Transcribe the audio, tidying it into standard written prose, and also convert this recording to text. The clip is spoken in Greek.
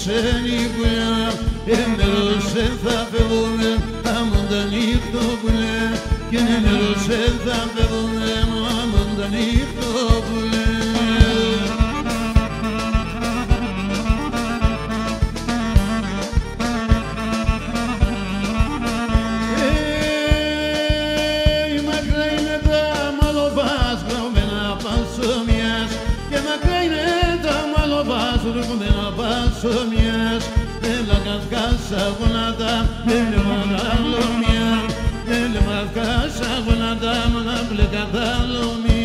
Σένι πουλιά, ενέρωσε θα φεύγουνε, άμον τα νύχτοπουλέ. Και ενέρωσε θα φεύγουνε, άμον τα νύχτοπουλέ. Η μακρά είναι τα μαλλοπάς, γραμμένα πανσομιάς. Και μακρά είναι τα μαλλοπάς, γραμμένα πανσομιάς. Έλα κασκάσα γονάτα, έλα μαγαλομιά. Έλα μαγάσα γονάτα, μαγαμπλε καταλομιά.